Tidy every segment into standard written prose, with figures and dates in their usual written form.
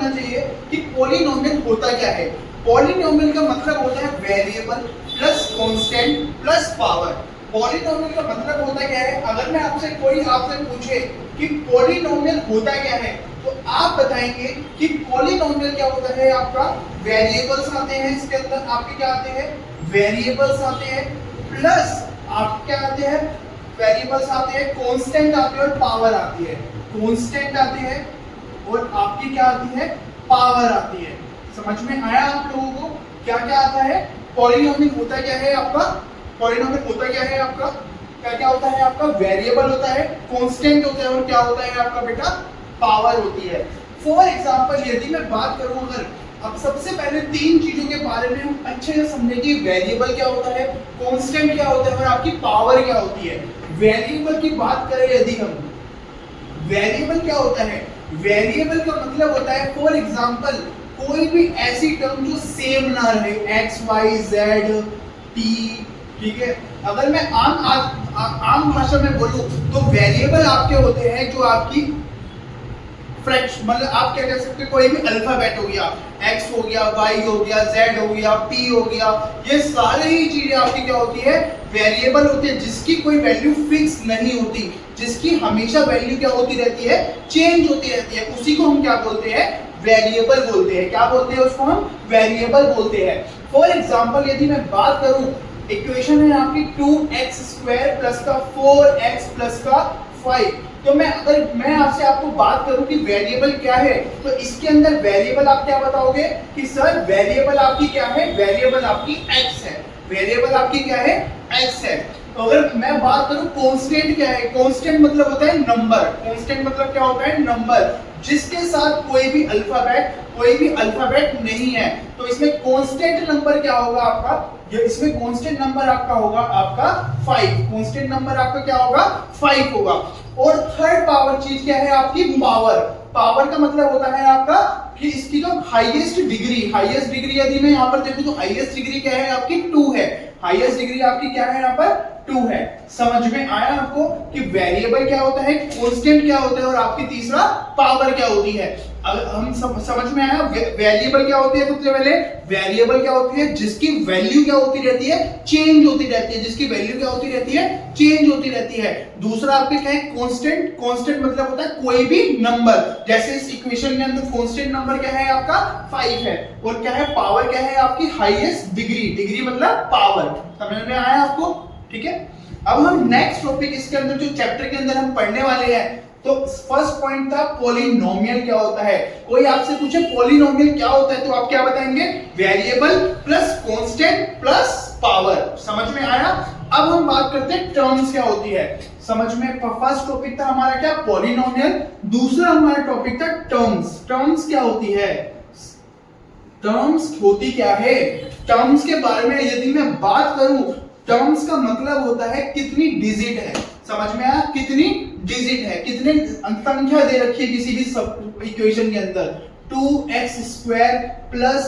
होना चाहिए कि पॉलिनोमियल होता क्या है। पॉलिनोमियल का मतलब होता है variable plus constant plus power. Polynomial का मतलब होता क्या है, अगर मैं आपसे पूछे कि पॉलिनोमियल होता क्या है, तो आप बताएंगे कि पॉलिनोमियल क्या होता है, आपका वेरिएबल्स आते हैं, इसके अंदर आपके क्या आते हैं, वेरिएबल्स आते हैं, प्लस आपके क्या आते हैं, वेरिएबल्स आते हैं, कांस्टेंट आते हैं और पावर आती है। कांस्टेंट आते हैं और आपकी क्या आती है, पावर आती है। समझ में आया आप लोगों को क्या क्या आता है। पॉलिनोमियल होता क्या है आपका, पॉलिनोमियल होता क्या है आपका, क्या क्या होता है आपका, वेरिएबल होता है, कांस्टेंट होता है और क्या होता है आपका बेटा, पावर होती है। फॉर एग्जांपल यदि मैं बात करूं, अगर अब सबसे पहले तीन चीजों के बारे में हम अच्छे से समझें कि वेरिएबल क्या होता है, कांस्टेंट क्या होता है और आपकी पावर क्या होती है। वेरिएबल की बात करें यदि हम, वेरिएबल क्या होता है, वेरिएबल का मतलब होता है फॉर एग्जांपल कोई भी ऐसी टर्म जो सेम ना रहे, एक्स वाई जेड टी, ठीक है। अगर मैं आम भाषा में बोलूं तो वेरिएबल आपके होते हैं जो आपकी फ्रैक्शन, मतलब आप क्या कह सकते हैं, कोई भी अल्फाबेट हो गया, x हो गया, y हो गया, z हो गया, p हो गया, ये सारे ही चीजें आपकी क्या होती है, वेरिएबल होती है, जिसकी कोई वैल्यू फिक्स नहीं होती, जिसकी हमेशा वैल्यू क्या होती रहती है, चेंज होती रहती है, उसी को हम क्या बोलते हैं, वेरिएबल बोलते हैं। क्या बोलते हैं उसको हम, वेरिएबल बोलते हैं। फॉर एग्जांपल यदि मैं बात करूं, इक्वेशन है आपकी 2x² प्लस का 4x प्लस का 5, तो मैं आपसे आपको बात करूं कि वेरिएबल क्या है, तो इसके अंदर वेरिएबल आप क्या बताओगे कि सर वेरिएबल आपकी क्या है, वेरिएबल आपकी x है, वेरिएबल आपकी क्या है, x है। तो अगर मैं बात करूं कांस्टेंट क्या है, कांस्टेंट मतलब होता है नंबर, कांस्टेंट मतलब क्या होता है, नंबर जिसके साथ कोई भी अल्फाबेट नहीं है, तो इसमें कांस्टेंट नंबर क्या होगा आपका, ये इसमें कांस्टेंट नंबर आपका होगा आपका 5, कांस्टेंट नंबर आपका क्या होगा, 5 होगा। और थर्ड पावर चीज क्या है आपकी, पावर। पावर का मतलब होता है आपका कि इसकी जो हाईएस्ट डिग्री यदि मैं यहाँ पर देखूं तो हाईएस्ट डिग्री क्या है आपकी, 2 है, हाईएस्ट डिग्री आपकी क्या है यहाँ पर, 2 है। समझ में आया आपको कि वेरिएबल क्या होता है, कांस्टेंट क्या होता है और आपकी तीसरा पावर क्या होती है। अगर हम समझ में आया, वेरिएबल क्या होती है, सबसे पहले वेरिएबल क्या होती है, जिसकी वैल्यू क्या होती रहती है, चेंज होती रहती है, जिसकी वैल्यू क्या होती रहती है, चेंज होती रहती है। दूसरा आपके क्या है, कांस्टेंट, कांस्टेंट मतलब होता है कोई भी नंबर, जैसे इस इक्वेशन के अंदर कांस्टेंट नंबर क्या है आपका, 5 है, और क्या है, पावर क्या है आपकी, हाईएस्ट डिग्री मतलब पावर। समझ में आया आपको, ठीक है। अब हम नेक्स्ट टॉपिक, इसके अंदर जो चैप्टर के अंदर हम पढ़ने वाले हैं, तो फर्स्ट पॉइंट था पॉलिनोमियल क्या होता है। कोई आपसे पूछे पॉलिनोमियल क्या होता है, तो आप क्या बताएंगे, variable plus constant plus power. समझ में आया। अब हम बात करते हैं टर्म्स क्या होती है। समझ में, फर्स्ट टॉपिक था हमारा क्या, पॉलिनोमियल, दूसरा हमारा टॉपिक था टर्म्स। टर्म्स क्या होती है, टर्म्स होती क्या है, टर्म्स के बारे में यदि मैं बात करूं, टर्म्स का मतलब होता है कितनी डिजिट है। समझ में आया, कितनी डिजिट है, कितने संख्या दे रखी है किसी भी इक्वेशन के अंदर, 2x² प्लस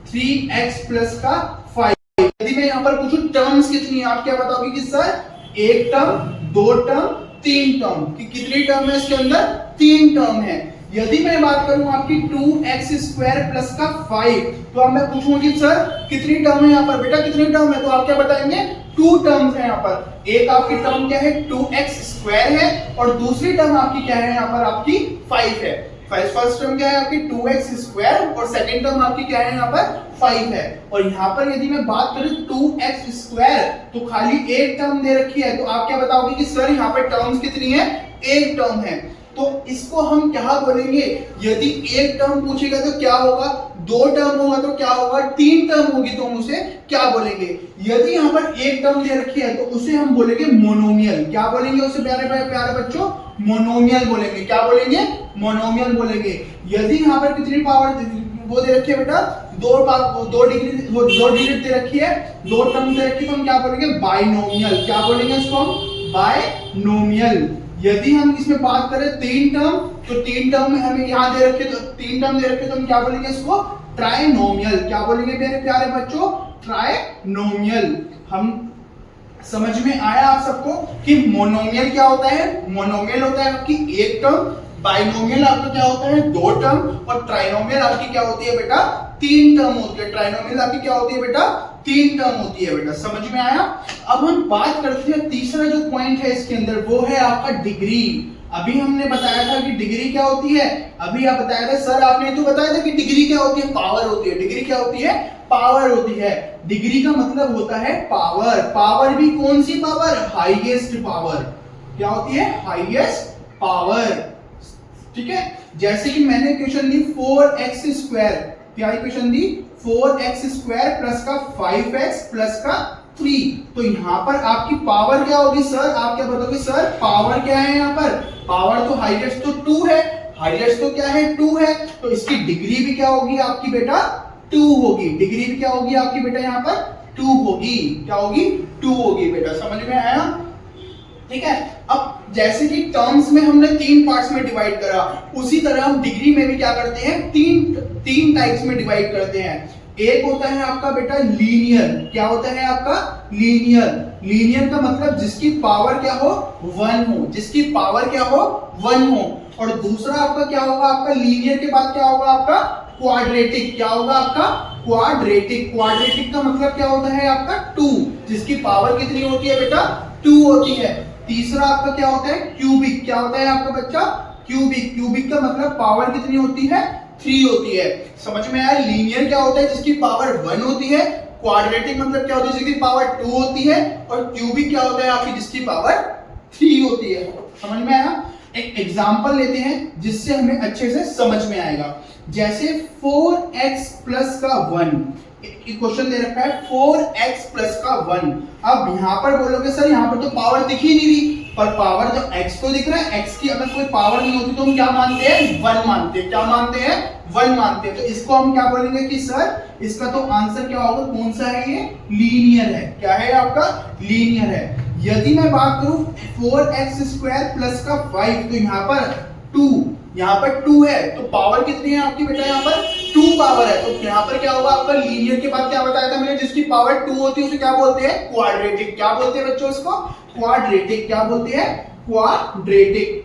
3x प्लस का 5। यदि मैं यहाँ पर पूछूं टर्म्स कितनी है, आप क्या बताओगे कि सर एक टर्म, दो टर्म, तीन टर्म, कि कितनी टर्म है इसके अंदर, 3 टर्म है। यदि मैं बात करूं आपकी 2x² प्लस का 5, तो अब मैं पूछूंगा कि सर कितनी टर्म है यहाँ पर, बेटा कितनी टर्म है, तो आप क्या बताएंगे, 2 टर्म्स है यहाँ पर। एक आपकी टर्म क्या है, 2x² है, और दूसरी टर्म आपकी क्या है यहाँ पर, आपकी 5 है। फर्स्ट टर्म क्या है आपकी 2x² और सेकंड टर्म आपकी क्या है यहाँ पर 5 है। और यहाँ पर यदि मैं बात करूं 2x² तो खाली एक टर्म दे रखी है, तो आप क्या बताओगे कि सर यहाँ पर टर्म्स कितनी है, एक टर्म है। तो इसको हम क्या बोलेंगे, यदि एक टर्म पूछेगा तो क्या होगा, 2 टर्म होगा तो क्या होगा, 3 टर्म होगी तो हम उसे क्या बोलेंगे। यदि यहाँ पर एक टर्म दे रखी है तो उसे हम बोलेंगे मोनोमियल। क्या बोलेंगे उसे प्यारे बच्चों, मोनोमियल बोलेंगे। क्या बोलेंगे, मोनोमियल बोलेंगे। यदि यहाँ पर कितनी पावर वो दे रखी है बेटा, 2 डिजिट दे रखी है, 2 टर्म दे रखी है, तो हम क्या बोलेंगे, बाइनोमियल। क्या बोलेंगे इसको हम, बाइनोमियल। यदि हम इसमें बात करें 3 टर्म, तो 3 टर्म में हमें यहाँ दे रखे, तो 3 टर्म दे रखे, तो हम क्या बोलेंगे इसको, ट्राइनोमियल। क्या बोलेंगे मेरे प्यारे बच्चों, ट्राइनोमियल। हम समझ में आया आप सबको कि मोनोमियल क्या होता है, मोनोमियल होता है आपकी एक टर्म, बाइनोमियल आपका क्या होता है 2 टर्म और ट्राइनोमियल आपकी क्या होती है बेटा 3 टर्म होती है। ट्राइनोमियल आपकी क्या होती है बेटा 3 टर्म होती है बेटा। समझ में आया। अब हम बात करते हैं तीसरा जो पॉइंट है इसके अंदर, वो है आपका डिग्री। अभी हमने बताया था कि डिग्री क्या होती है, अभी आप बताया था सर, आपने तो बताया था कि डिग्री क्या होती है, पावर होती है। डिग्री क्या होती है, पावर होती है। डिग्री का मतलब होता है पावर। पावर भी कौन सी पावर, हाईएस्ट पावर। क्या होती है, हाईएस्ट पावर। ठीक है, जैसे कि मैंने क्वेश्चन दी 4x स्क्वायर, क्या इक्वेशन दी 4x स्क्वायर प्लस का 5x प्लस का 3। तो यहां पर आपकी पावर क्या होगी सर, आप क्या बताओगे सर, पावर क्या है यहाँ पर, पावर तो हाईएस्ट तो 2 है, हाईएस्ट तो क्या है 2 है, तो इसकी डिग्री भी क्या होगी आपकी बेटा 2 होगी। डिग्री भी क्या होगी आपकी बेटा यहाँ पर 2 होगी। क्या होगी 2 होगी बेटा। समझ में आया। ठीक है, अब जैसे कि टर्म्स में हमने 3 पार्ट्स में डिवाइड करा, उसी तरह हम डिग्री में भी क्या करते हैं, तीन टाइप्स में डिवाइड करते हैं। एक होता है आपका बेटा लीनियर। क्या होता है आपका लीनियर। लीनियर का मतलब जिसकी पावर क्या हो 1 हो, जिसकी पावर क्या हो 1 हो। और दूसरा आपका क्या होगा, आपका लीनियर के बाद क्या होगा आपका क्वाड्रेटिक। क्या होगा आपका क्वाड्रेटिक। क्वाड्रेटिक का मतलब क्या होता है आपका 2, जिसकी पावर कितनी होती है बेटा 2 होती है। तीसरा आपका क्या होता है क्यूबिक। क्या होता है आपका बच्चा क्यूबिक। क्यूबिक का मतलब पावर कितनी होती है 3 होती है। समझ में आया। लीनियर क्या होता है, जिसकी पावर 1 होती है। क्वाड्रेटिक मतलब क्या होती है, जिसकी पावर 2 होती है। और क्यूबिक क्या होता है आपकी, जिसकी पावर 3 होती है। समझ में आया। एक एग्जांपल लेते हैं जिससे हमें अच्छे से समझ में आएगा। जैसे 4x प्लस का 1, क्वेश्चन दे रखा है 4x प्लस का 1। अब यहां पर बोलोगे सर यहां पर तो पावर दिख ही नहीं रही, पर पावर जो x को दिख रहा है, x की अगर कोई पावर नहीं होती तो हम क्या मानते हैं 1 मानते हैं। क्या मानते हैं 1 मानते हैं। तो इसको हम क्या बोलेंगे कि सर इसका तो आंसर क्या होगा, कौन सा है ये, लीनियर है। क्या है आपका लीनियर है। यदि मैं बात करूं 4x स्क्वायर प्लस का 5, तो यहाँ पर 2, यहाँ पर 2 है, तो पावर कितनी है आपकी बेटा, यहाँ पर 2 पावर है। तो यहाँ पर क्या होगा आपका, लीनियर के बाद क्या बताया था मैंने, जिसकी पावर 2 होती है उसे क्या बोलते हैं क्वाड्रेटिक। क्या बोलते हैं बच्चों इसको, क्वाड्रेटिक। क्या बोलते हैं क्वाड्रेटिक।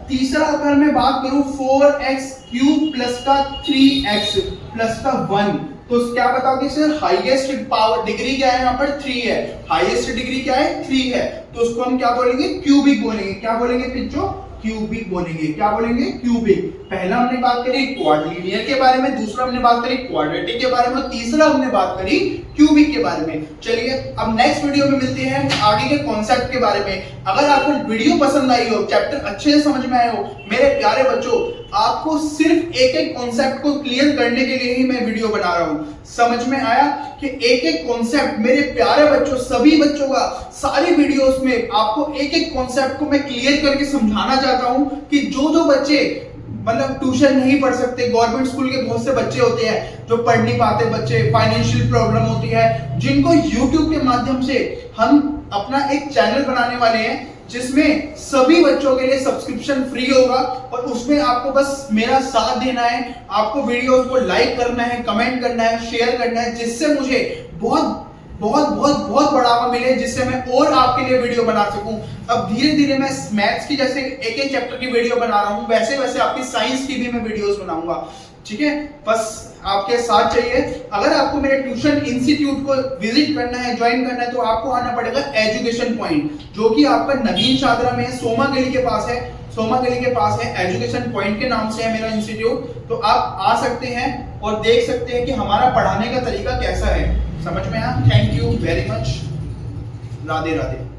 तीसरा अगर मैं बात करूं 4x क्यूब प्लस का 3x प्लस का 1, तो क्या बताओगे सर, हाईएस्ट पावर डिग्री क्या है यहाँ पर 3 है, हाईएस्ट डिग्री क्या है 3 है, तो उसको हम क्या बोलेंगे क्यूबिक बोलेंगे। क्या बोलेंगे बच्चों, क्यूबिक बोलेंगे। क्या बोलेंगे क्यूबिक। पहला हमने बात करी क्वाड्रीलिनियर के बारे में, दूसरा हमने बात करी क्वाड्रेटिक के बारे में, तीसरा हमने बात करी क्यूबिक के बारे में। चलिए अब नेक्स्ट वीडियो में मिलते हैं आगे के कॉन्सेप्ट के बारे में। अगर आपको वीडियो पसंद आई हो, चैप्टर अच्छे से समझ में आए हो, मेरे प्यारे बच्चों, आपको सिर्फ एक एक कॉन्सेप्ट को क्लियर करने के लिए ही मैं वीडियो बना रहा हूं। समझ में आया कि एक एक कॉन्सेप्ट मेरे प्यारे बच्चों, सभी बच्चों का, सारी वीडियोस में आपको एक एक कॉन्सेप्ट को मैं क्लियर करके समझाना चाहता हूं कि जो बच्चे मतलब ट्यूशन नहीं पढ़ सकते, गवर्नमेंट स्कूल के बहुत से बच्चे होते हैं जो पढ़ नहीं पाते बच्चे, फाइनेंशियल प्रॉब्लम होती है, जिनको यूट्यूब के माध्यम से हम अपना एक चैनल बनाने वाले हैं जिसमें सभी बच्चों के लिए सब्सक्रिप्शन फ्री होगा, और उसमें आपको बस मेरा साथ देना है, आपको वीडियोस को लाइक करना है, कमेंट करना है, शेयर करना है, जिससे मुझे बहुत बहुत बहुत बहुत बढ़ावा मिले, जिससे मैं और आपके लिए वीडियो बना सकूं। अब धीरे धीरे मैं मैथ्स की जैसे एक एक चैप्टर की वीडियो बना रहा हूं, वैसे वैसे आपकी साइंस की भी मैं वीडियोस बनाऊंगा। ठीक है, बस आपके साथ चाहिए। अगर आपको मेरे ट्यूशन इंस्टीट्यूट को विजिट करना है, ज्वाइन करना है, तो आपको आना पड़ेगा एजुकेशन पॉइंट, जो कि आपका नवीन शादरा में है, सोमा गली के पास है। सोमा गली के पास है, एजुकेशन पॉइंट के नाम से है मेरा इंस्टीट्यूट। तो आप आ सकते हैं और देख सकते हैं कि हमारा पढ़ाने का तरीका कैसा है। समझ में आया। Thank you very much. Radhe Radhe.